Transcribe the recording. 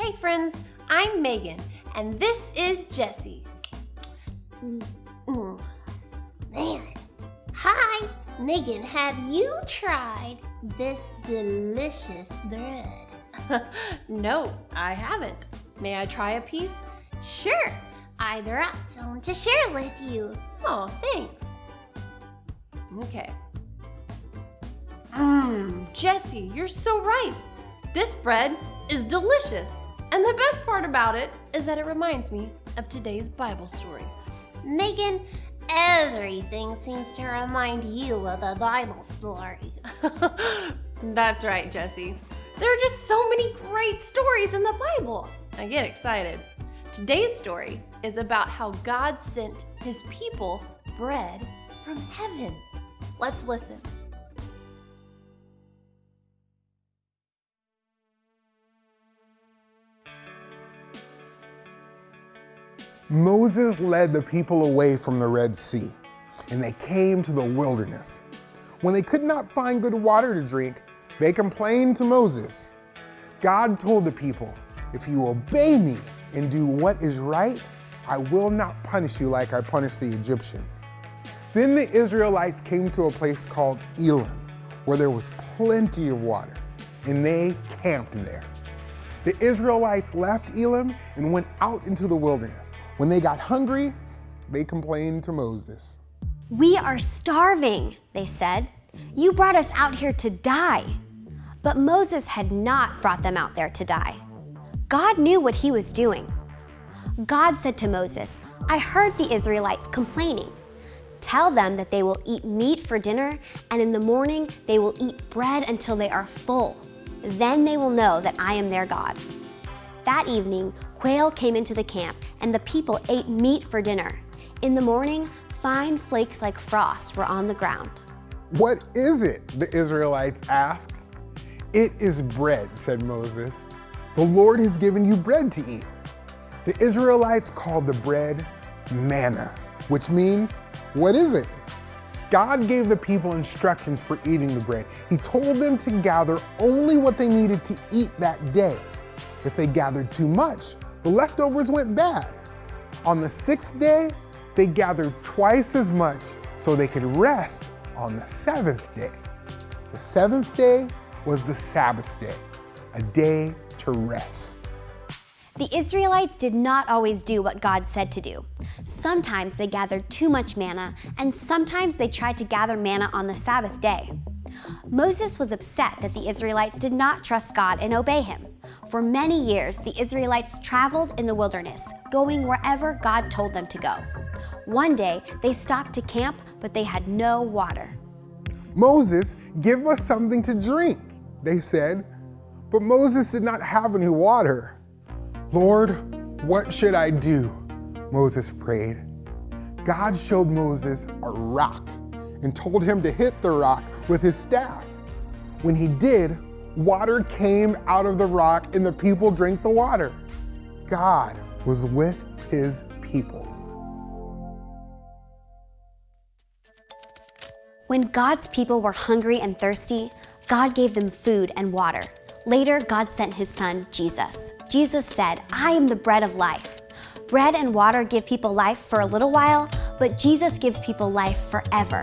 Hey friends, I'm Megan, and this is Jessie. Man. Hi, Megan, have you tried this delicious bread? No, I haven't. May I try a piece? Sure, I brought some to share with you. Oh, thanks. Okay. Jessie, you're so right. This bread is delicious. And the best part about it is that it reminds me of today's Bible story. Megan, everything seems to remind you of the Bible story. That's right, Jessie. There are just so many great stories in the Bible. I get excited. Today's story is about how God sent his people bread from heaven. Let's listen. Moses led the people away from the Red Sea, and they came to the wilderness. When they could not find good water to drink, they complained to Moses. God told the people, "If you obey me and do what is right, I will not punish you like I punished the Egyptians." Then the Israelites came to a place called Elim, where there was plenty of water, and they camped there. The Israelites left Elim and went out into the wilderness. When they got hungry, they complained to Moses. "We are starving," they said. "You brought us out here to die." But Moses had not brought them out there to die. God knew what he was doing. God said to Moses, "I heard the Israelites complaining. Tell them that they will eat meat for dinner, and in the morning they will eat bread until they are full. Then they will know that I am their God." That evening, quail came into the camp, and the people ate meat for dinner. In the morning, fine flakes like frost were on the ground. "What is it?" the Israelites asked. "It is bread," said Moses. "The Lord has given you bread to eat." The Israelites called the bread manna, which means, what is it? God gave the people instructions for eating the bread. He told them to gather only what they needed to eat that day. If they gathered too much, the leftovers went bad. On the 6th day, they gathered twice as much so they could rest on the 7th day. The 7th day was the Sabbath day, a day to rest. The Israelites did not always do what God said to do. Sometimes they gathered too much manna, and sometimes they tried to gather manna on the Sabbath day. Moses was upset that the Israelites did not trust God and obey him. For many years, the Israelites traveled in the wilderness, going wherever God told them to go. One day, they stopped to camp, but they had no water. "Moses, give us something to drink," they said. But Moses did not have any water. "Lord, what should I do?" Moses prayed. God showed Moses a rock and told him to hit the rock with his staff. When he did, water came out of the rock and the people drank the water. God was with his people. When God's people were hungry and thirsty, God gave them food and water. Later, God sent his son, Jesus. Jesus said, "I am the bread of life." Bread and water give people life for a little while, but Jesus gives people life forever.